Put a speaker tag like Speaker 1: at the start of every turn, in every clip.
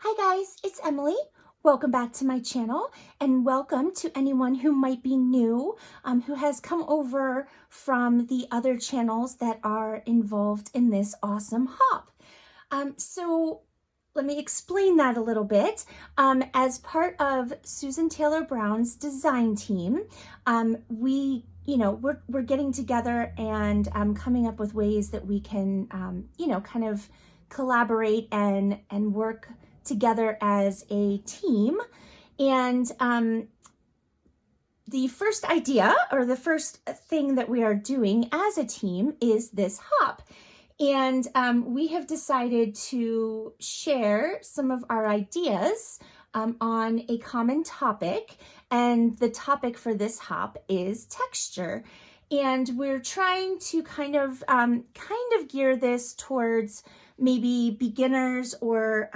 Speaker 1: Hi guys, it's Emily. Welcome back to my channel and welcome to anyone who might be new, who has come over from the other channels that are involved in this awesome hop. So let me explain that a little bit. As part of Susan Taylor Brown's design team, we're getting together and coming up with ways that we can, kind of collaborate and work together as a team. And the first idea, or the first thing that we are doing as a team, is this hop. And we have decided to share some of our ideas on a common topic. And the topic for this hop is texture. And we're trying to kind of gear this towards maybe beginners or,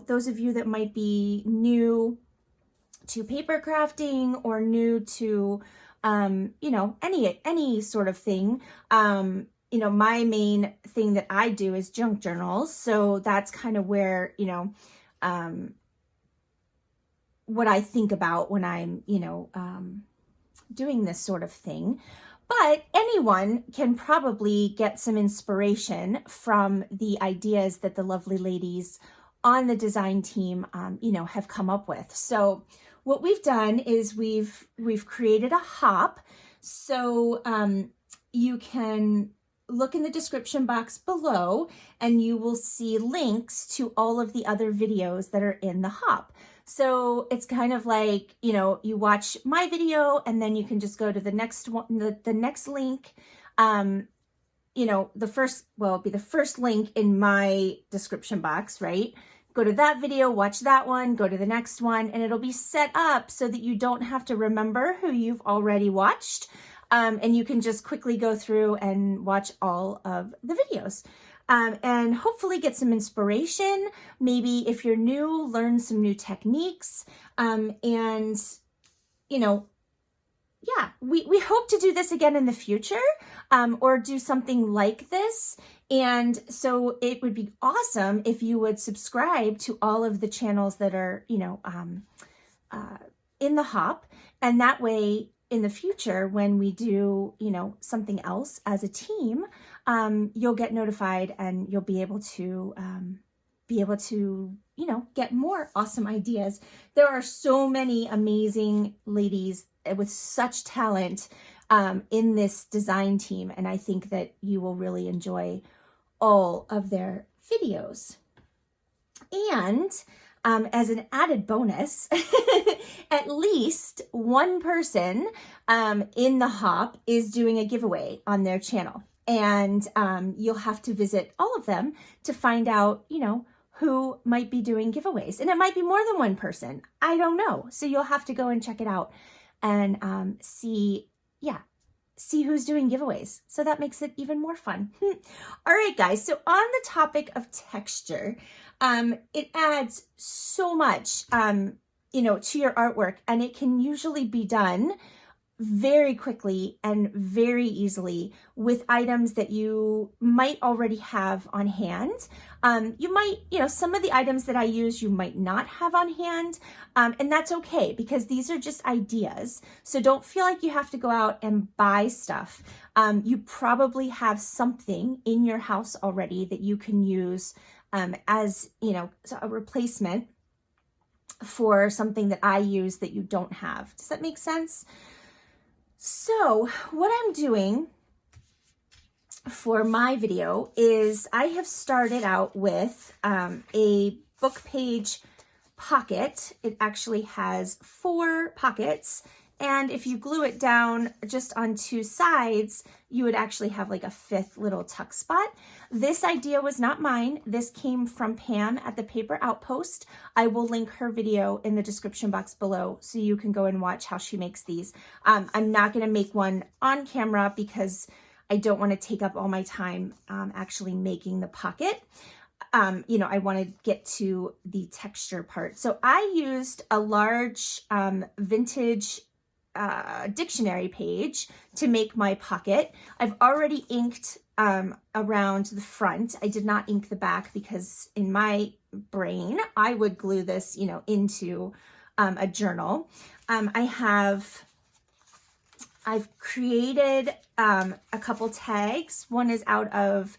Speaker 1: those of you that might be new to paper crafting or new to, any sort of thing. My main thing that I do is junk journals. So that's kind of where, what I think about when I'm, doing this sort of thing. But anyone can probably get some inspiration from the ideas that the lovely ladies on the design team, have come up with. So what we've done is we've created a hop. So you can look in the description box below and you will see links to all of the other videos that are in the hop. So it's kind of like, you watch my video and then you can just go to the next one, the next link. The first will be the first link in my description box, right? Go to that video, watch that one, go to the next one, and it'll be set up so that you don't have to remember who you've already watched. And you can just quickly go through and watch all of the videos. And hopefully get some inspiration. Maybe if you're new, learn some new techniques. We hope to do this again in the future, or do something like this. And so it would be awesome if you would subscribe to all of the channels that are, in the hop. And that way, in the future, when we do, something else as a team, you'll get notified and you'll be able to get more awesome ideas. There are so many amazing ladies with such talent in this design team, and I think that you will really enjoy all of their videos. And as an added bonus, at least one person in the hop is doing a giveaway on their channel. And you'll have to visit all of them to find out, who might be doing giveaways. And it might be more than one person. I don't know. So you'll have to go and check it out and see who's doing giveaways. So that makes it even more fun. All right, guys. So on the topic of texture, it adds so much, to your artwork, and it can usually be done very quickly and very easily with items that you might already have on hand. You might, some of the items that I use, you might not have on hand. And that's okay, because these are just ideas. So don't feel like you have to go out and buy stuff. You probably have something in your house already that you can use as, a replacement for something that I use that you don't have. Does that make sense? So what I'm doing for my video is I have started out with a book page pocket. It actually has 4 pockets. And if you glue it down just on 2 sides, you would actually have like a 5th little tuck spot. This idea was not mine. This came from Pam at the Paper Outpost. I will link her video in the description box below so you can go and watch how she makes these. I'm not going to make one on camera because I don't want to take up all my time actually making the pocket. I want to get to the texture part. So I used a large vintage dictionary page to make my pocket. I've already inked around the front. I did not ink the back because in my brain, I would glue this, you know, into a journal. I've created a couple tags. One is out of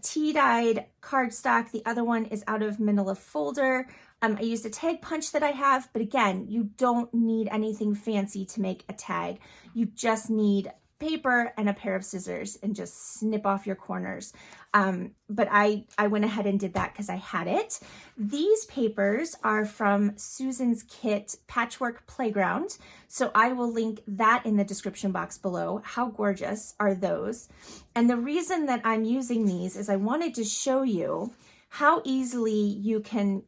Speaker 1: tea-dyed cardstock. The other one is out of manila folder. I used a tag punch that I have, but again, you don't need anything fancy to make a tag. You just need paper and a pair of scissors and just snip off your corners. But I went ahead and did that because I had it. These papers are from Susan's kit, Patchwork Playground. So I will link that in the description box below. How gorgeous are those? And the reason that I'm using these is I wanted to show you how easily you can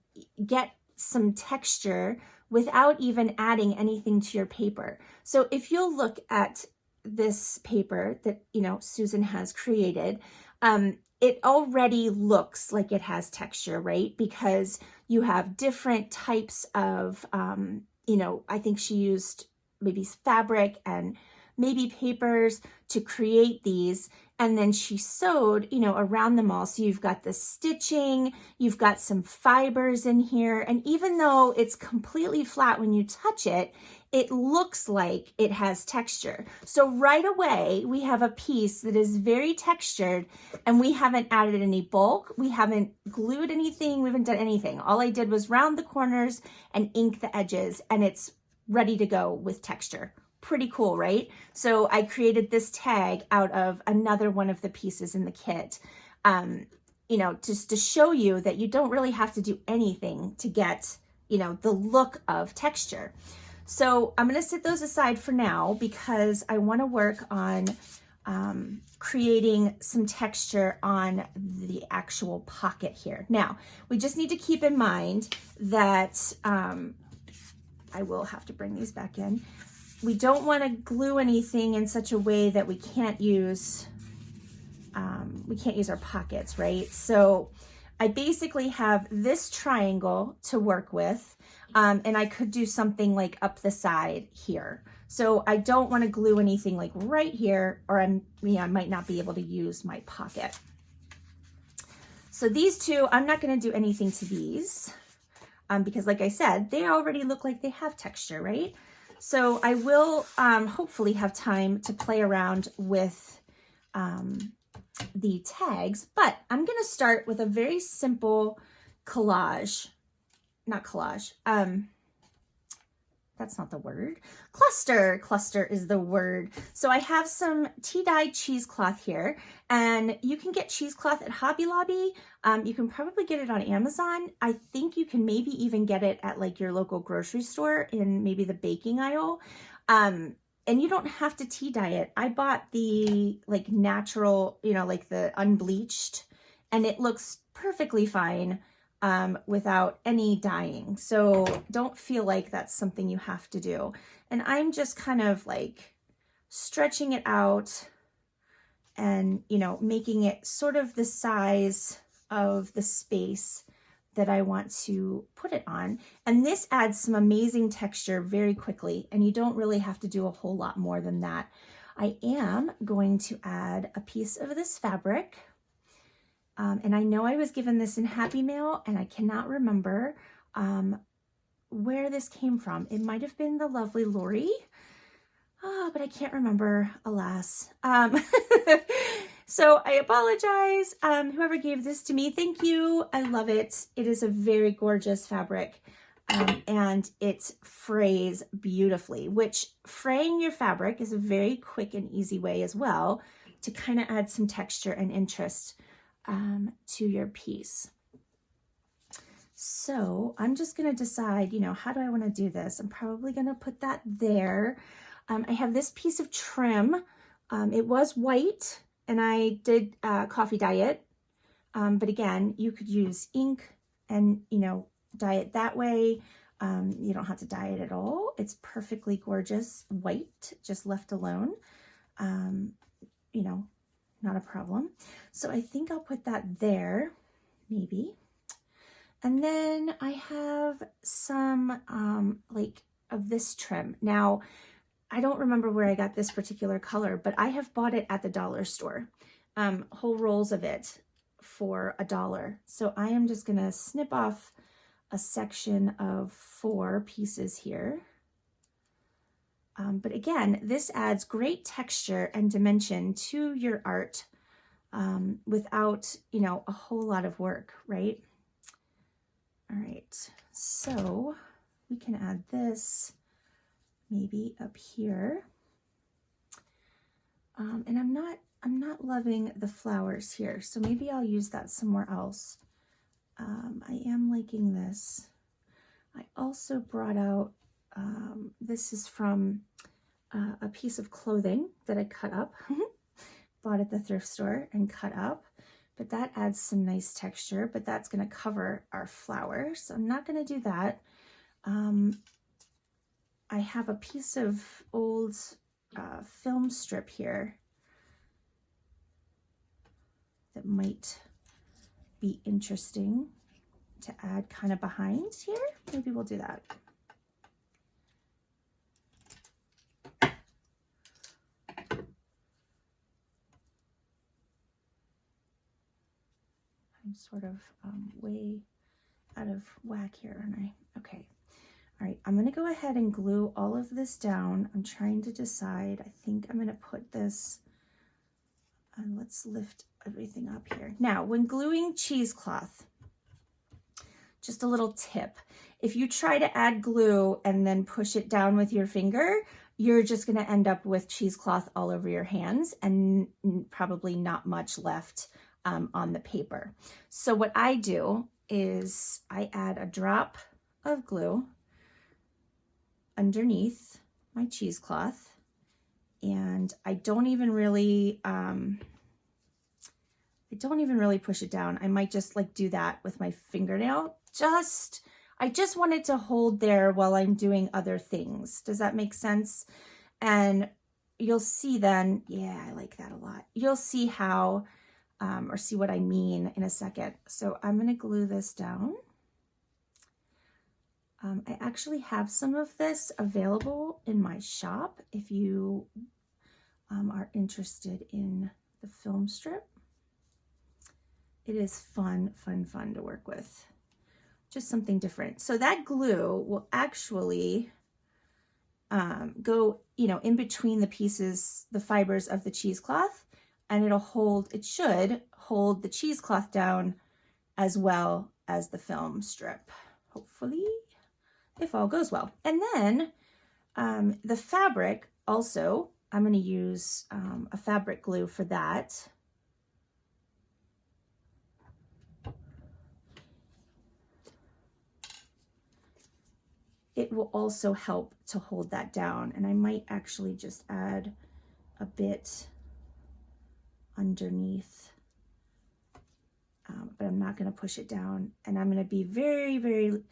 Speaker 1: get some texture without even adding anything to your paper. So if you'll look at this paper that, you know, Susan has created, it already looks like it has texture, right? Because you have different types of, you know, I think she used maybe fabric and maybe papers to create these. And then she sewed, you know, around them all. So you've got the stitching, you've got some fibers in here. And even though it's completely flat when you touch it, it looks like it has texture. So right away, we have a piece that is very textured and we haven't added any bulk. We haven't glued anything. We haven't done anything. All I did was round the corners and ink the edges, and it's ready to go with texture. Pretty cool, right? So I created this tag out of another one of the pieces in the kit, you know, just to show you that you don't really have to do anything to get, you know, the look of texture. So I'm going to set those aside for now because I want to work on creating some texture on the actual pocket here. Now, we just need to keep in mind that I will have to bring these back in. We don't want to glue anything in such a way that we can't use our pockets, right? So I basically have this triangle to work with, and I could do something like up the side here. So I don't want to glue anything like right here, or I might not be able to use my pocket. So these two, I'm not going to do anything to these because like I said, they already look like they have texture, right? So I will hopefully have time to play around with the tags, but I'm going to start with a very simple collage, not collage. That's not the word. Cluster is the word. So I have some tea-dyed cheesecloth here, and you can get cheesecloth at Hobby Lobby. You can probably get it on Amazon. I think you can maybe even get it at like your local grocery store in maybe the baking aisle. And you don't have to tea dye it. I bought the like natural, you know, like the unbleached, and it looks perfectly fine without any dyeing. So don't feel like that's something you have to do. And I'm just kind of like stretching it out and, you know, making it sort of the size of the space that I want to put it on. And this adds some amazing texture very quickly, and you don't really have to do a whole lot more than that. I am going to add a piece of this fabric. And I know I was given this in Happy Mail, and I cannot remember where this came from. It might have been the lovely Lori, but I can't remember, alas. So I apologize. Whoever gave this to me, thank you. I love it. It is a very gorgeous fabric, and it frays beautifully, which fraying your fabric is a very quick and easy way as well to kind of add some texture and interest to your piece. So I'm just going to decide, you know, how do I want to do this? I'm probably going to put that there. I have this piece of trim. It was white, and I did coffee dye it. But again, you could use ink and, you know, dye it that way. You don't have to dye it at all. It's perfectly gorgeous white, just left alone. You know, not a problem. So I think I'll put that there, maybe. And then I have some like of this trim. Now, I don't remember where I got this particular color, but I have bought it at the dollar store, whole rolls of it for $1. So I am just gonna snip off a section of 4 pieces here. But again, this adds great texture and dimension to your art without, you know, a whole lot of work, right? All right, so we can add this maybe up here. And I'm not loving the flowers here, so maybe I'll use that somewhere else. I am liking this. I also brought out, this is from a piece of clothing that I cut up, bought at the thrift store and cut up, but that adds some nice texture, but that's gonna cover our flowers, so I'm not gonna do that. I have a piece of old film strip here that might be interesting to add kind of behind here. Maybe we'll do that. I'm sort of way out of whack here, aren't I? Okay. All right, I'm gonna go ahead and glue all of this down. I'm trying to decide. I think I'm gonna put this, and let's lift everything up here. Now, when gluing cheesecloth, just a little tip. If you try to add glue and then push it down with your finger, you're just gonna end up with cheesecloth all over your hands and probably not much left on the paper. So what I do is I add a drop of glue underneath my cheesecloth, and I don't even really push it down. I might just like do that with my fingernail. I just want it to hold there while I'm doing other things. Does that make sense? And you'll see then, yeah, I like that a lot. You'll see how, or see what I mean in a second. So I'm gonna glue this down. I actually have some of this available in my shop if you are interested in the film strip. It is fun to work with. Just something different. So that glue will actually go, you know, in between the pieces, the fibers of the cheesecloth, and it should hold the cheesecloth down as well as the film strip, hopefully, if all goes well. And then the fabric also, I'm going to use a fabric glue for that. It will also help to hold that down, and I might actually just add a bit underneath, but I'm not going to push it down, and I'm going to be very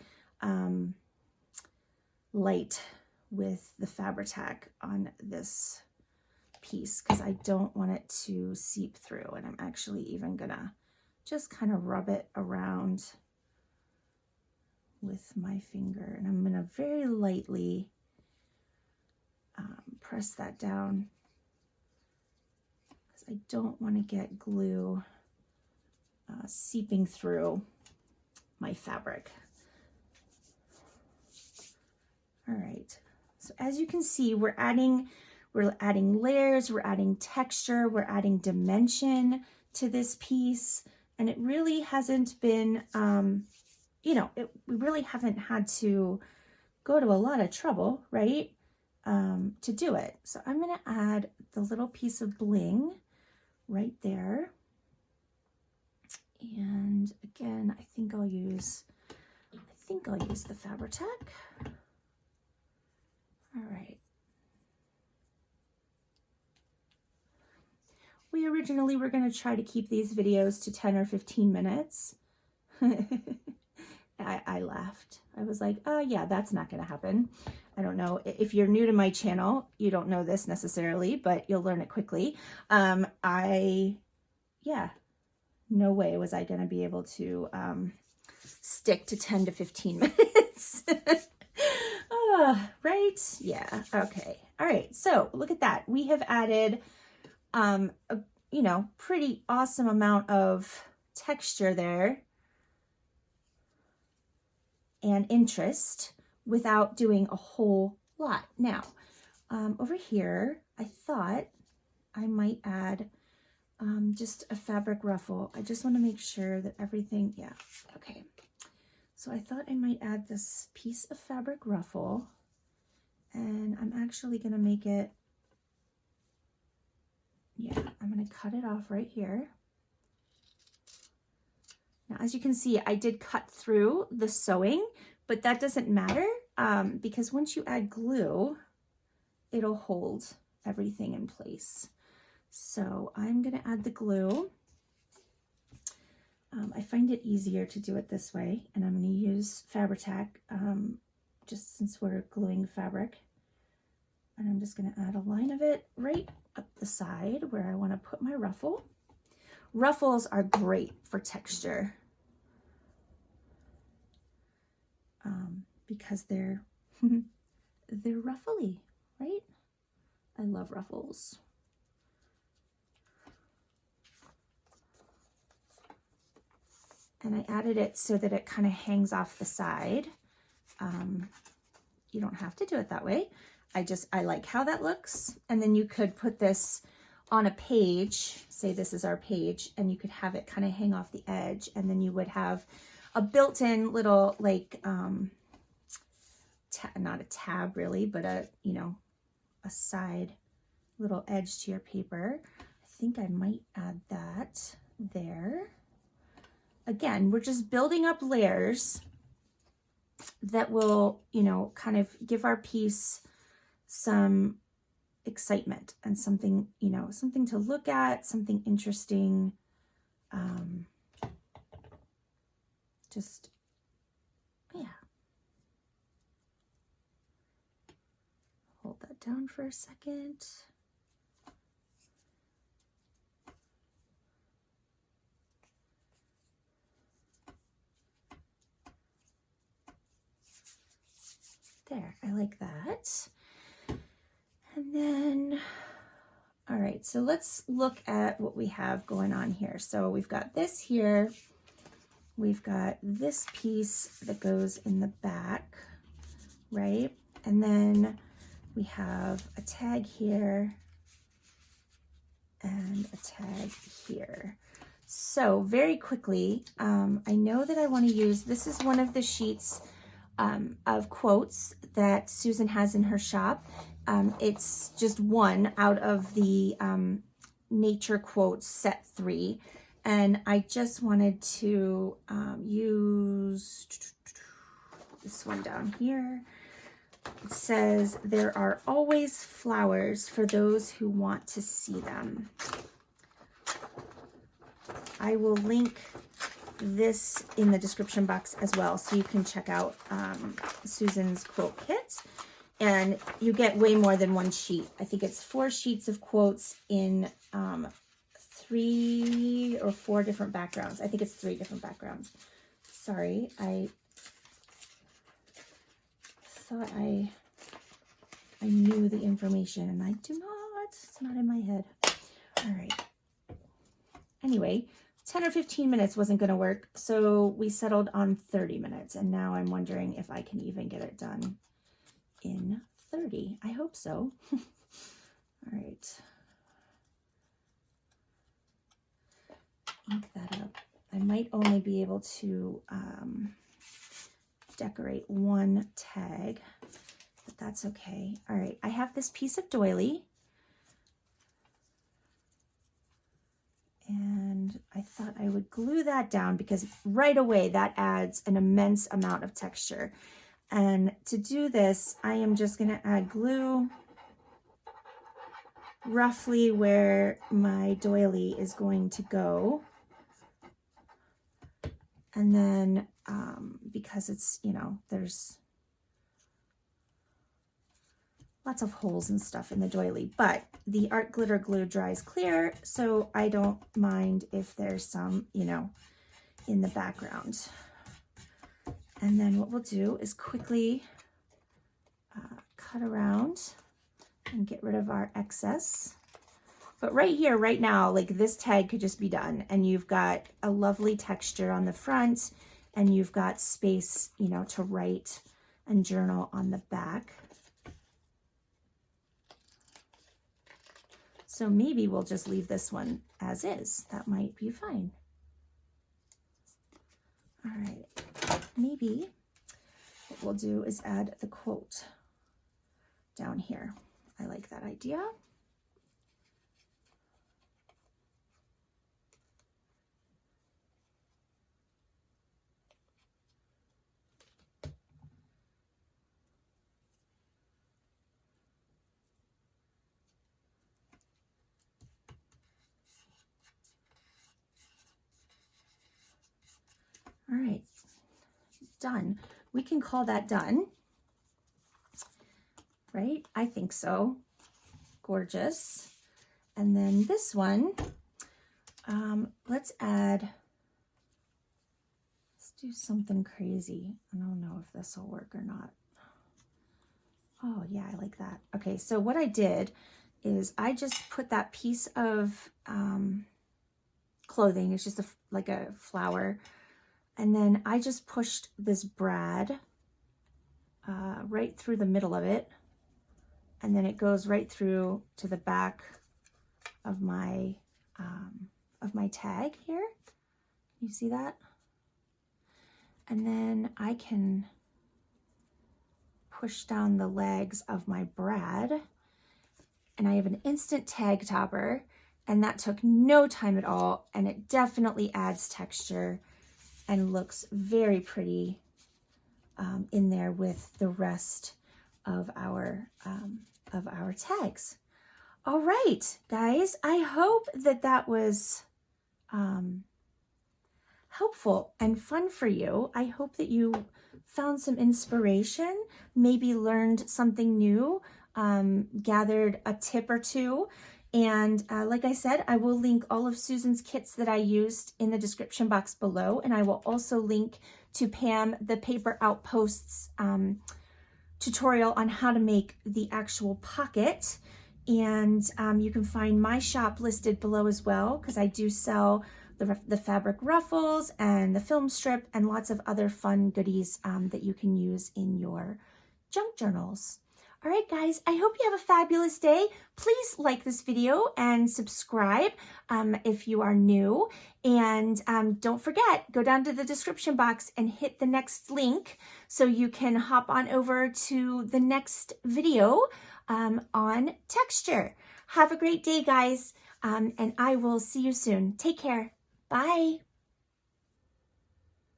Speaker 1: light with the Fabri-Tac on this piece because I don't want it to seep through, and I'm actually even going to just kind of rub it around with my finger, and I'm going to very lightly press that down because I don't want to get glue seeping through my fabric. All right, so as you can see, we're adding layers, we're adding texture, we're adding dimension to this piece, and it really hasn't been you know, we really haven't had to go to a lot of trouble, right, to do it. So I'm going to add the little piece of bling right there. And again, I think I'll use the Fabri-Tac. All right. We originally were going to try to keep these videos to 10 or 15 minutes. I laughed. I was like, oh yeah, that's not going to happen. I don't know. If you're new to my channel, you don't know this necessarily, but you'll learn it quickly. Yeah, no way was I going to be able to stick to 10 to 15 minutes. Right? Yeah. Okay. All right. So look at that. We have added, a, you know, pretty awesome amount of texture there and interest without doing a whole lot. Now, over here, I thought I might add just a fabric ruffle. I just want to make sure that everything, yeah, okay. So I thought I might add this piece of fabric ruffle, and I'm actually going to make it, yeah, I'm going to cut it off right here. Now, as you can see, I did cut through the sewing, but that doesn't matter because once you add glue, it'll hold everything in place. So I'm going to add the glue. I find it easier to do it this way, and I'm going to use Fabri-Tac just since we're gluing fabric. And I'm just going to add a line of it right up the side where I want to put my ruffle. Ruffles are great for texture because they're ruffly, right? I love ruffles. And I added it so that it kind of hangs off the side. You don't have to do it that way. I like how that looks. And then you could put this on a page, say this is our page, and you could have it kind of hang off the edge, and then you would have a built-in little, like, not a tab really, but a, you know, a side little edge to your paper. I think I might add that there. Again, we're just building up layers that will, you know, kind of give our piece some excitement and something, you know, something to look at, something interesting. Just, yeah. Hold that down for a second. There, I like that. And then, all right, so let's look at what we have going on here. So we've got this here. We've got this piece that goes in the back, right? And then we have a tag here and a tag here. So very quickly, I know that I want to use, this is one of the sheets of quotes that Susan has in her shop. It's just one out of the Nature Quotes set 3. And I just wanted to use this one down here. It says, "There are always flowers for those who want to see them." I will link this in the description box as well, so you can check out Susan's quote kit. And you get way more than one sheet. I think it's 4 sheets of quotes in 3 or 4 different backgrounds. I think it's 3 different backgrounds. Sorry, I thought I knew the information, and I do not. It's not in my head. All right. Anyway, 10 or 15 minutes wasn't going to work, so we settled on 30 minutes, and now I'm wondering if I can even get it done in 30. I hope so. All right. Ink that up. I might only be able to decorate one tag, but that's okay. All right, I have this piece of doily, and I thought I would glue that down because right away that adds an immense amount of texture. And to do this, I am just going to add glue roughly where my doily is going to go. And then because it's, you know, there's lots of holes and stuff in the doily, but the art glitter glue dries clear, so I don't mind if there's some, you know, in the background. And then what we'll do is quickly cut around and get rid of our excess. But right here, right now, like this tag could just be done, and you've got a lovely texture on the front, and you've got space, you know, to write and journal on the back. So maybe we'll just leave this one as is. That might be fine. All right, maybe what we'll do is add the quote down here. I like that idea. All right, done. We can call that done, right? I think so. Gorgeous. And then this one, let's do something crazy. I don't know if this will work or not. Oh yeah, I like that. Okay, so what I did is I just put that piece of clothing, it's just like a flower, and then I just pushed this brad right through the middle of it, and then it goes right through to the back of my tag here. You see that? And then I can push down the legs of my brad, and I have an instant tag topper, and that took no time at all, and it definitely adds texture and looks very pretty in there with the rest of our tags. All right, guys, I hope that that was helpful and fun for you. I hope that you found some inspiration, maybe learned something new, gathered a tip or two. And like I said, I will link all of Susan's kits that I used in the description box below. And I will also link to Pam, the Paper Outposts tutorial on how to make the actual pocket. And you can find my shop listed below as well, because I do sell the fabric ruffles and the film strip and lots of other fun goodies that you can use in your junk journals. All right, guys, I hope you have a fabulous day. Please like this video and subscribe if you are new. And don't forget, go down to the description box and hit the next link so you can hop on over to the next video on texture. Have a great day, guys, and I will see you soon. Take care. Bye.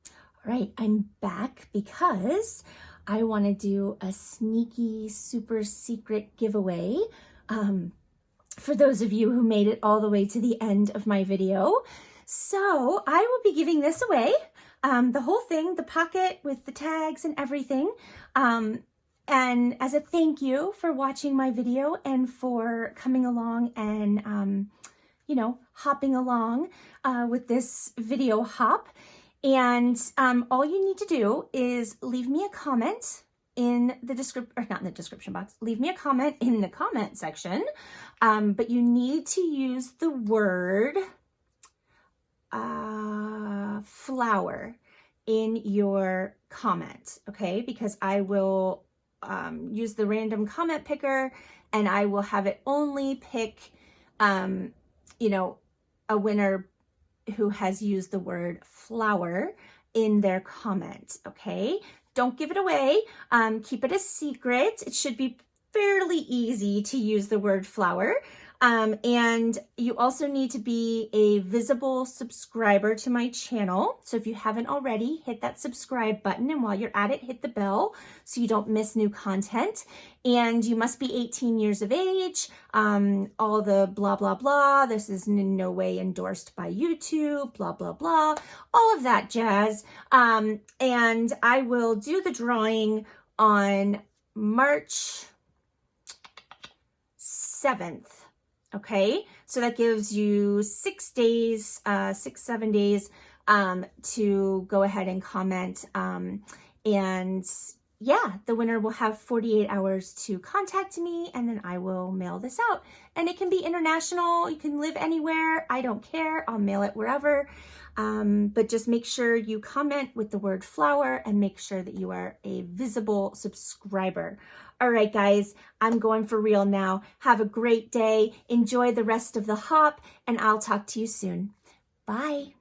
Speaker 1: All right, I'm back because I want to do a sneaky, super secret giveaway for those of you who made it all the way to the end of my video. So I will be giving this away, the whole thing, the pocket with the tags and everything. And as a thank you for watching my video and for coming along and, you know, hopping along with this video hop. And all you need to do is leave me a comment in the description, or not in the description box, leave me a comment in the comment section. But you need to use the word flower in your comment, okay? Because I will use the random comment picker, and I will have it only pick, you know, a winner who has used the word flower in their comment, okay? Don't give it away. Keep it a secret. It should be fairly easy to use the word flower. And you also need to be a visible subscriber to my channel. So if you haven't already, hit that subscribe button. And while you're at it, hit the bell so you don't miss new content. And you must be 18 years of age. All the blah, blah, blah. This is in no way endorsed by YouTube, blah, blah, blah. All of that jazz. And I will do the drawing on March 7th. Okay, so that gives you 6 days, 7 days to go ahead and comment. And yeah, the winner will have 48 hours to contact me, and then I will mail this out. And it can be international. You can live anywhere. I don't care. I'll mail it wherever. But just make sure you comment with the word flower and make sure that you are a visible subscriber. All right, guys, I'm going for real now. Have a great day. Enjoy the rest of the hop, and I'll talk to you soon. Bye.